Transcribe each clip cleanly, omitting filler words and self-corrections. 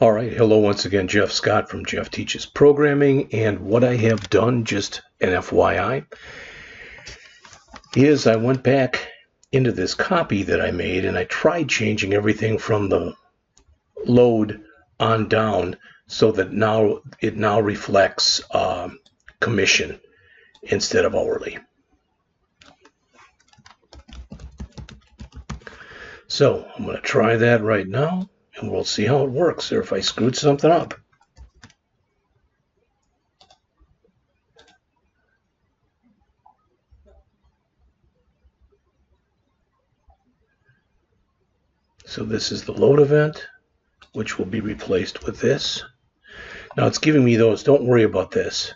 All right, hello once again, Jeff Scott from Jeff Teaches Programming, and what I have done, just an FYI, is I went back into this copy that I made and I tried changing everything from the load on down so that it now reflects commission instead of hourly. So I'm going to try that right now, and we'll see how it works, or if I screwed something up. So this is the load event, which will be replaced with this. Now it's giving me those. Don't worry about this.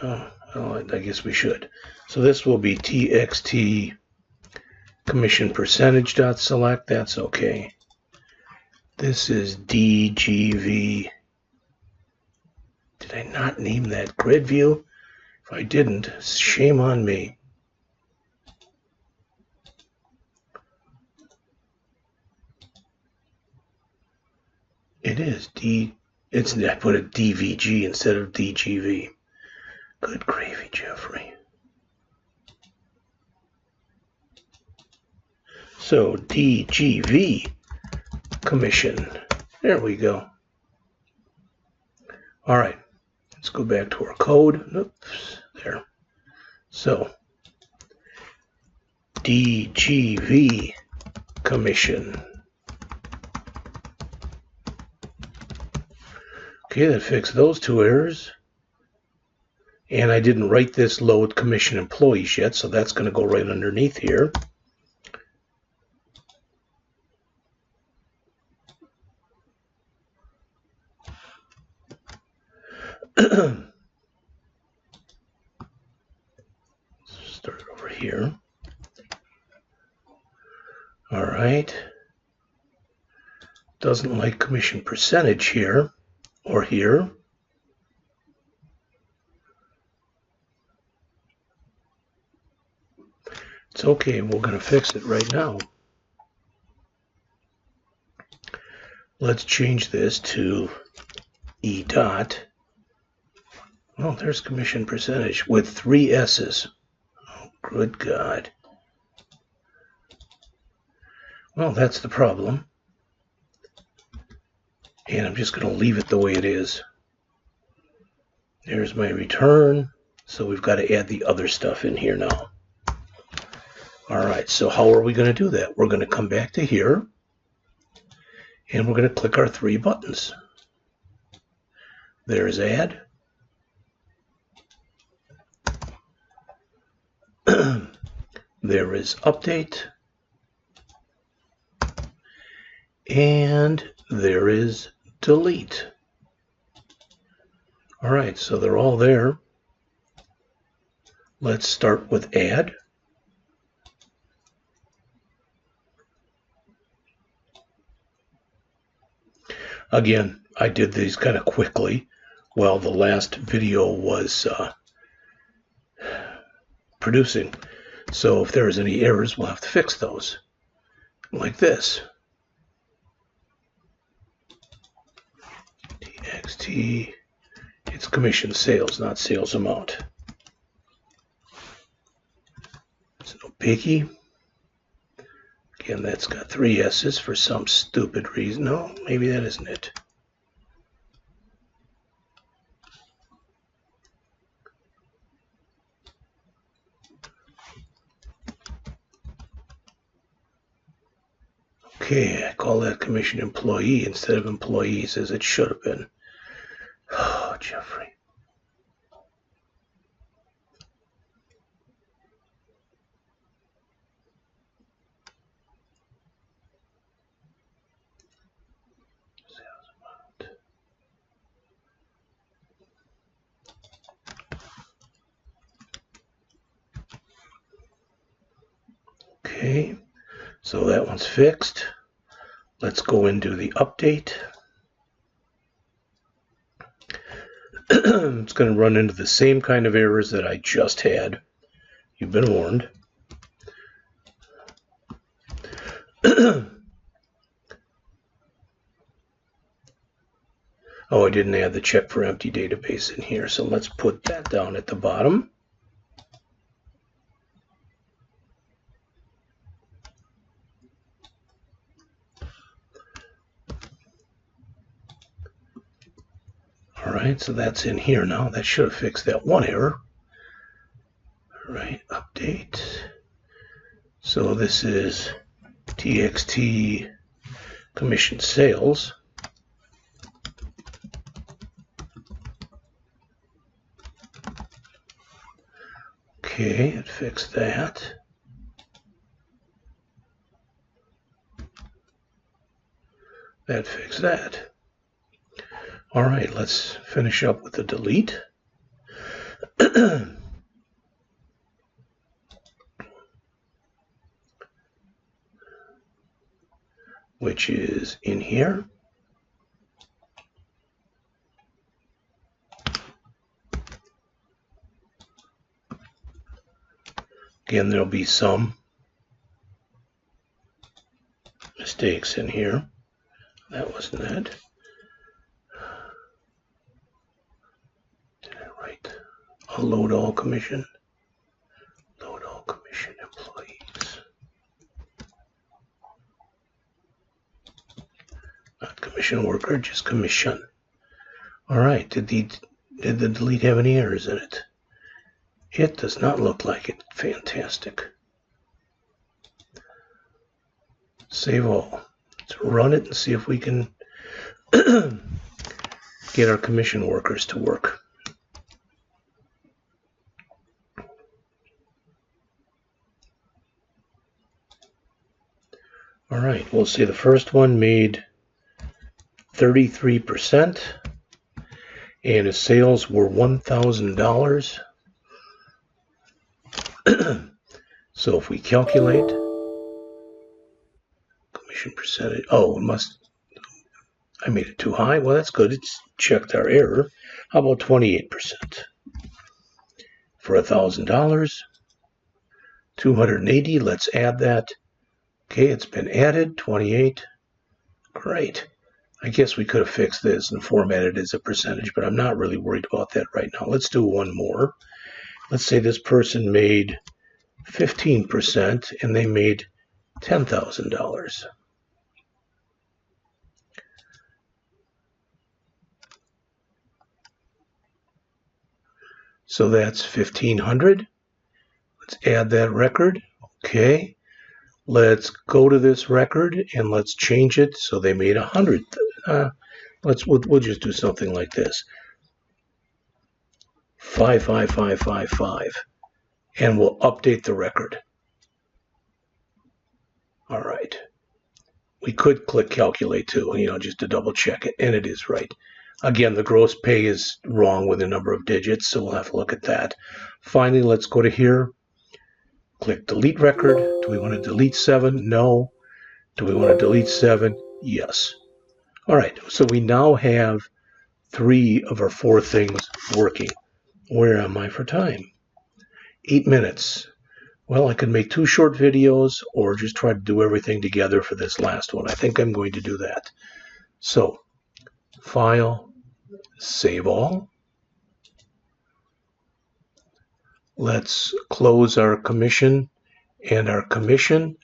Oh, well, I guess we should. So this will be txt commission percentage.select. That's okay. This is DGV. Did I not name that grid view? If I didn't, shame on me. It is I put a DVG instead of DGV. Good gravy, Jeffrey. So DGV commission. There we go. All right, let's go back to our code. Oops, there. So DGV commission. Okay, that fixed those two errors. And I didn't write this load commission employees yet, so that's going to go right underneath here. Start over here. All right. Doesn't like commission percentage here or here. It's okay, we're going to fix it right now. Let's change this to E dot. Oh, there's commission percentage with 3 S's. Oh, good God. Well, that's the problem. And I'm just going to leave it the way it is. There's my return. So we've got to add the other stuff in here now. All right, so how are we going to do that? We're going to come back to here, and we're going to click our 3 buttons. There's add. There is update. And there is delete. All right, so they're all there. Let's start with add. Again, I did these kind of quickly while the last video was producing. So if there's any errors, we'll have to fix those. Like this. TXT, it's commission sales, not sales amount. It's no biggie. Again, that's got 3 S's for some stupid reason. No, maybe that isn't it. Okay, I call that commission employee instead of employees, as it should have been. Oh, Jeffrey. Okay, so that one's fixed. Let's go into the update. It's going to run into the same kind of errors that I just had. You've been warned. Oh, I didn't add the check for empty database in here, so let's put that down at the bottom. All right, so that's in here now. That should have fixed that one error. All right, update. So this is TXT commission sales. Okay, it fixed that. That fixed that. All right, let's finish up with the delete. Which is in here. Again, there'll be some mistakes in here. That wasn't it. Did I write a load all commission? Load all commission employees. Not commission worker, just commission. All right, did the delete have any errors in it? It does not look like it. Fantastic. Save all. Let's run it and see if we can get our commission workers to work. All right, we'll see the first one made 33% and his sales were $1,000. So if we calculate commission percentage, oh, I made it too high. Well, that's good. It's checked our error. How about 28% for $1,000? 280. Let's add that. Okay, it's been added. 28. Great. I guess we could have fixed this and formatted it as a percentage, but I'm not really worried about that right now. Let's do one more. Let's say this person made 15% and they made $10,000. So that's 1,500. Let's add that record. Okay. Let's go to this record and let's change it so they made 100. We'll just do something like this. 55555, and we'll update the record. All right. We could click calculate too, just to double check it, and it is right. Again, the gross pay is wrong with a number of digits, so we'll have to look at that. Finally, let's go to here. Click delete record. Do we want to delete 7? No. Do we want to delete 7? Yes. All right, so we now have 3 of our 4 things working. Where am I for time? 8 minutes. Well, I could make 2 short videos or just try to do everything together for this last one. I think I'm going to do that. So, File, Save All. Let's close our commission and our commission.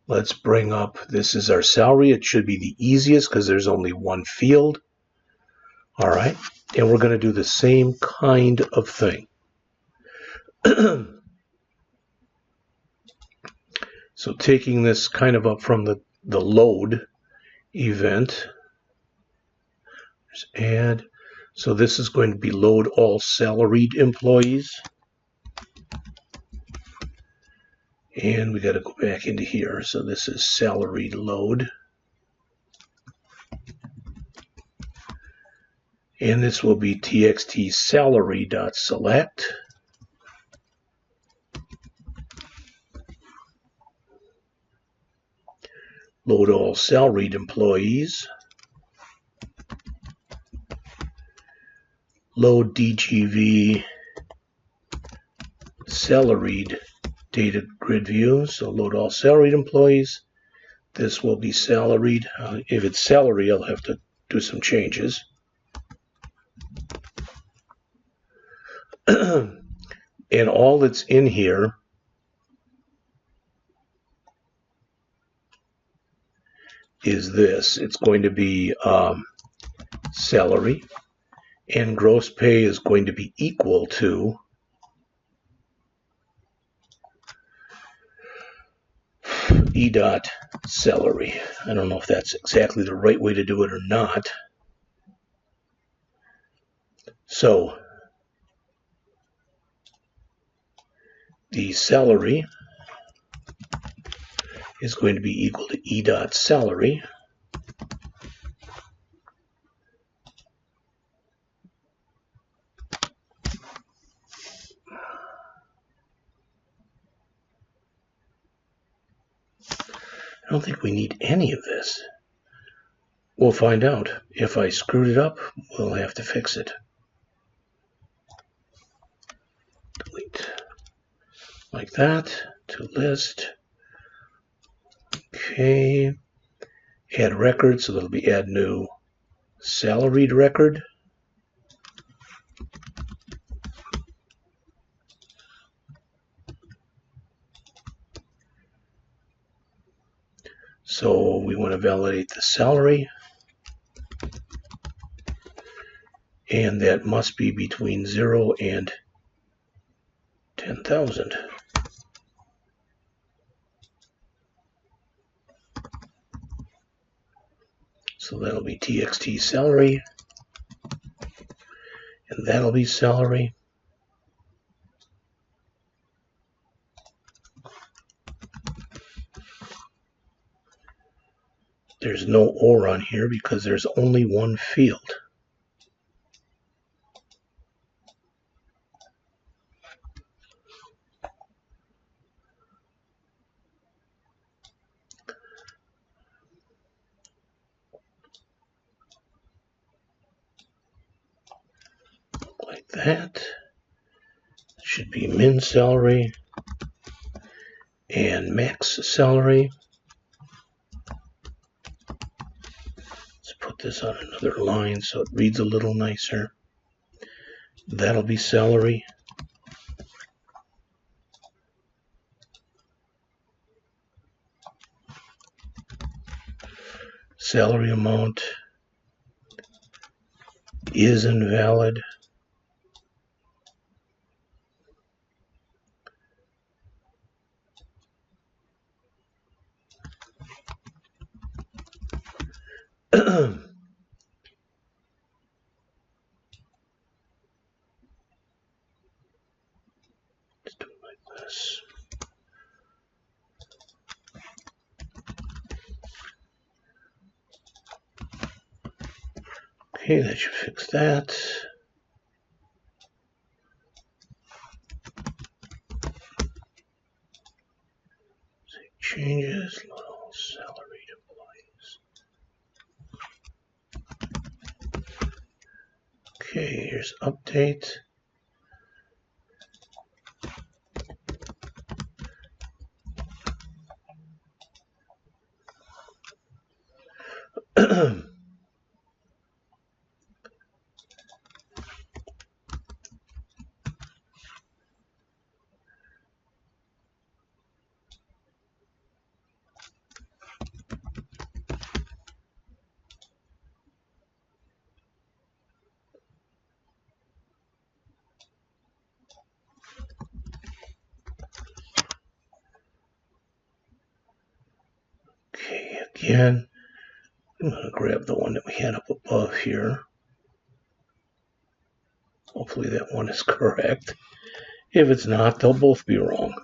Let's bring up, this is our salary. It should be the easiest because there's only one field. All right, and we're going to do the same kind of thing. So taking this kind of up from the load event, just add. So this is going to be load all salaried employees. And we got to go back into here. So this is salaried load. And this will be txt salary.select. Load all salaried employees. Load DGV salaried data grid view. So load all salaried employees. This will be salaried. If it's salary, I'll have to do some changes. And all that's in here is this. It's going to be salary, and gross pay is going to be equal to E dot salary. I don't know if that's exactly the right way to do it or not. So the salary is going to be equal to E dot salary. I don't think we need any of this. We'll find out. If I screwed it up, we'll have to fix it. Delete. Like that. To list. Okay. Add record, so that'll be add new salaried record. So we want to validate the salary. And that must be between 0 and 10,000. So that'll be txt salary, and that'll be salary. There's no or on here because there's only one field. Like that. Should be min salary and max salary. Let's put this on another line so it reads a little nicer. That'll be salary. Salary amount is invalid. Let's do it like this. Okay, that should fix that. Save changes, load all salaried employees. Okay, here's update. Okay, again, I'm going to grab the one that we had up above here. Hopefully that one is correct. If it's not, they'll both be wrong.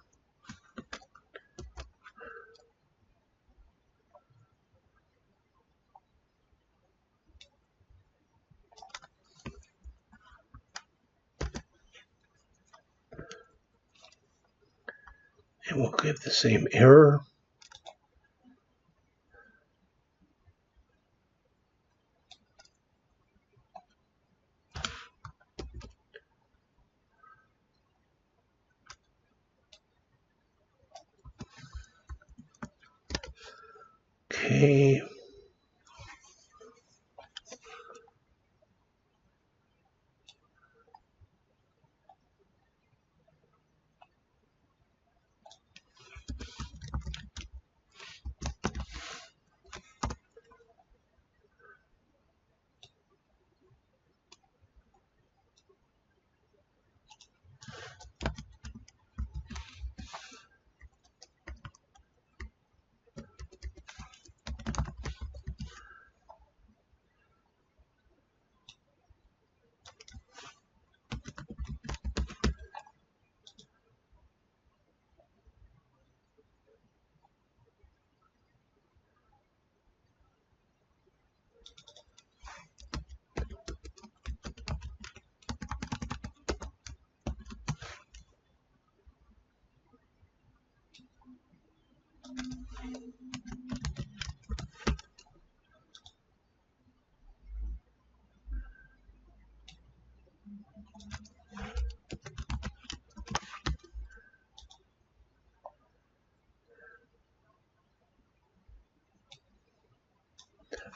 And we'll give the same error. Okay.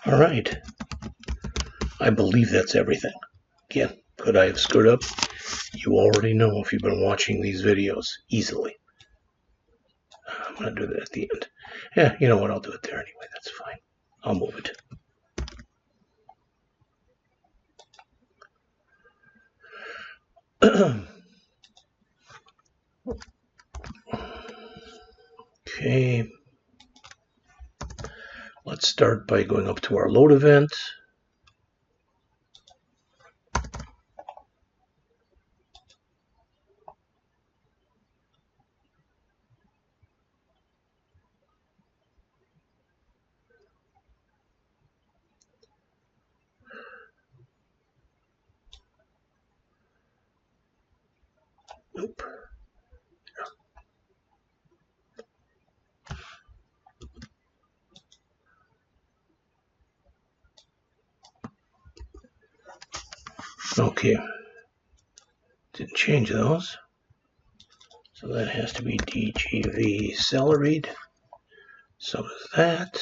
All right. I believe that's everything. Again, could I have screwed up? You already know if you've been watching these videos easily. I'm going to do that at the end. Yeah, you know what? I'll do it there anyway. That's fine. I'll move it. Okay. Let's start by going up to our load event. Nope. Okay. Didn't change those. So that has to be DGV Salaried. So does that.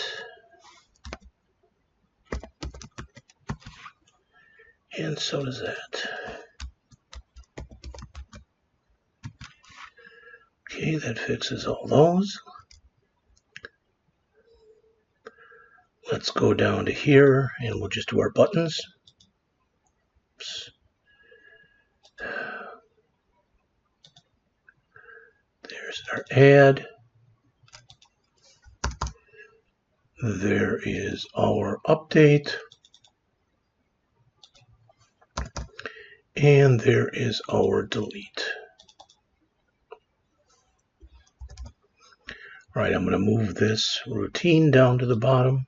And so does that. Okay, that fixes all those. Let's go down to here and we'll just do our buttons. Oops. There's our add. There is our update. And there is our delete. All right, I'm going to move this routine down to the bottom.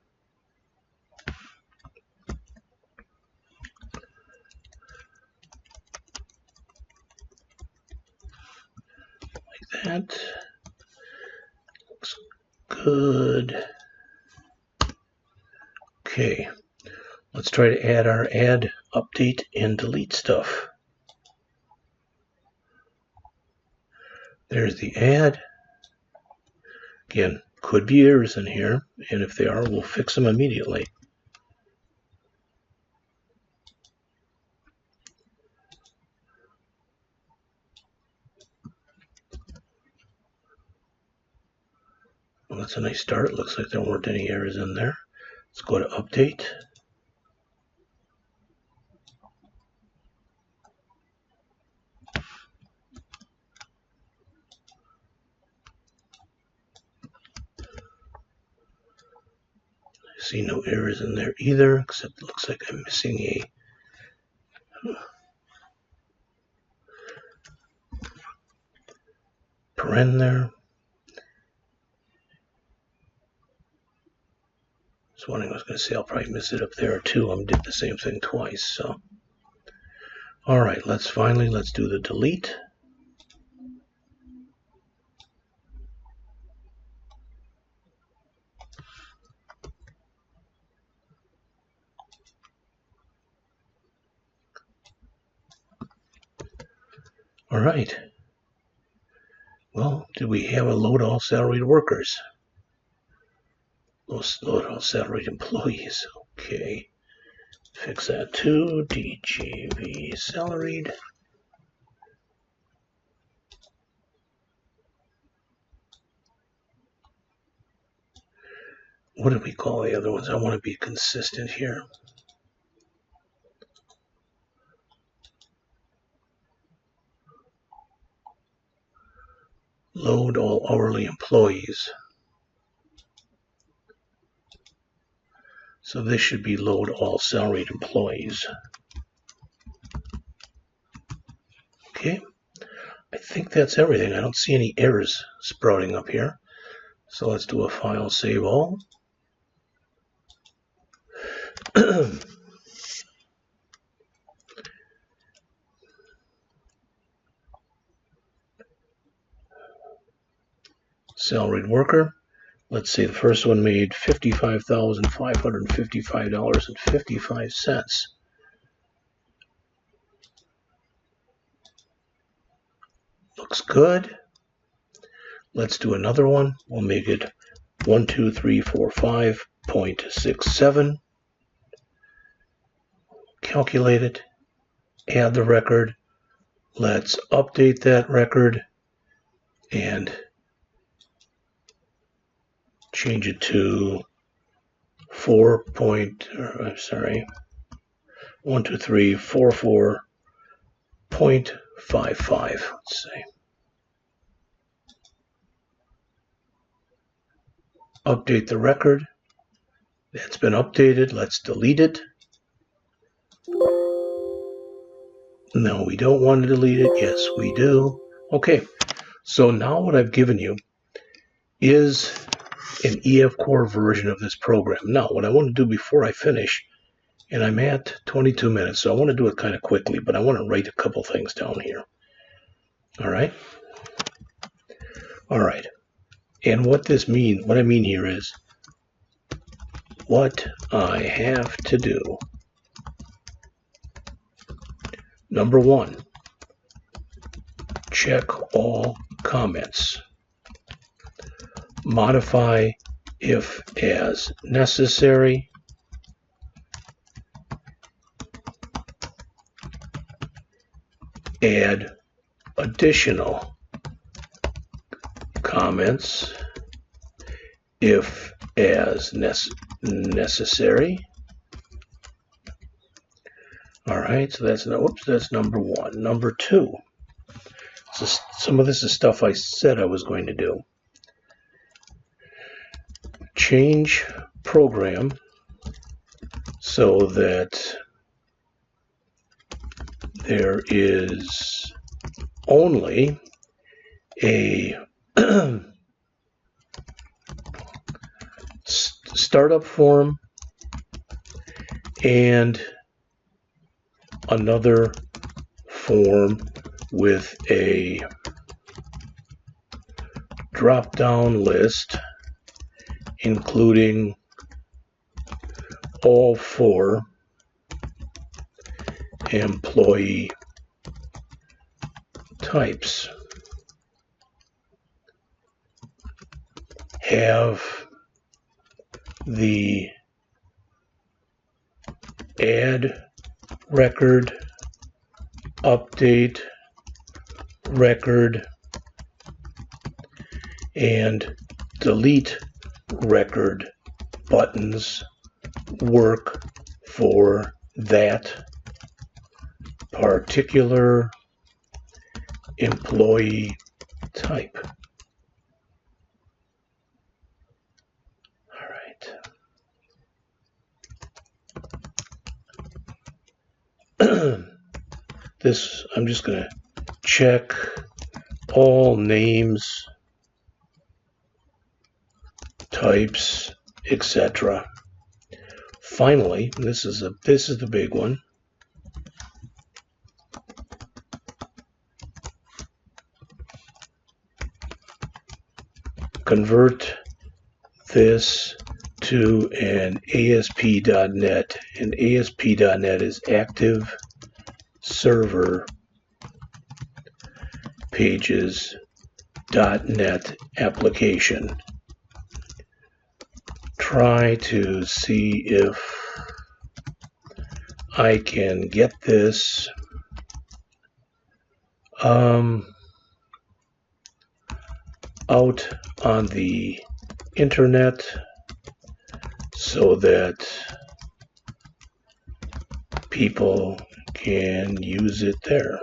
Like that. Looks good. Okay, let's try to add our add, update, and delete stuff. There's the add. Again, could be errors in here, and if they are, we'll fix them immediately. Well, that's a nice start. Looks like there weren't any errors in there. Let's go to update. I see no errors in there either, except it looks like I'm missing a paren there. That's one thing I was going to say. I'll probably miss it up there too. I did the same thing twice. So, all right, let's do the delete. All right. Well, did we have a load all salaried workers? Load all salaried employees. Okay. Fix that too. DGV salaried. What did we call the other ones? I want to be consistent here. Load all hourly employees. So this should be load all salaried employees. Okay. I think that's everything. I don't see any errors sprouting up here. So let's do a file save all. Salaried worker. let's see, the first one made $55,555.55. Looks good. Let's do another one. We'll make it 12345.67. Calculate it. Add the record. Let's update that record and change it to 12344.55. Let's say. Update the record. That's been updated. Let's delete it. No, we don't want to delete it. Yes, we do. Okay, so now what I've given you is an EFCore version of this program. Now, what I want to do before I finish, and I'm at 22 minutes, so I want to do it kind of quickly, but I want to write a couple things down here. All right? All right. And what I mean here is what I have to do. Number one, check all comments. Modify if as necessary. Add additional comments if as necessary. All right, so that's number one. Number two, so some of this is stuff I said I was going to do. Change program so that there is only a startup form and another form with a drop-down list including all 4 employee types. Have the add record, update record, and delete record buttons work for that particular employee type. All right. This, I'm just going to check all names, types, etc. Finally, this is the big one. Convert this to an ASP.NET, and ASP.NET is Active Server Pages.NET application. Try to see if I can get this out on the internet so that people can use it there.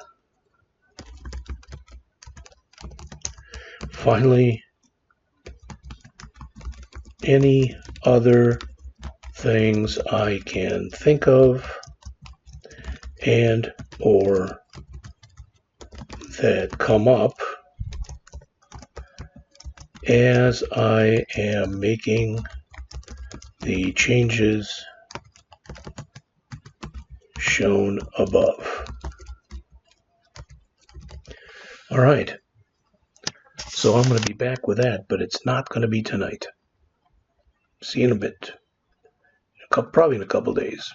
Finally, any other things I can think of and or that come up as I am making the changes shown above. All right, so I'm going to be back with that, but it's not going to be tonight. See you in a bit. Probably in a couple days.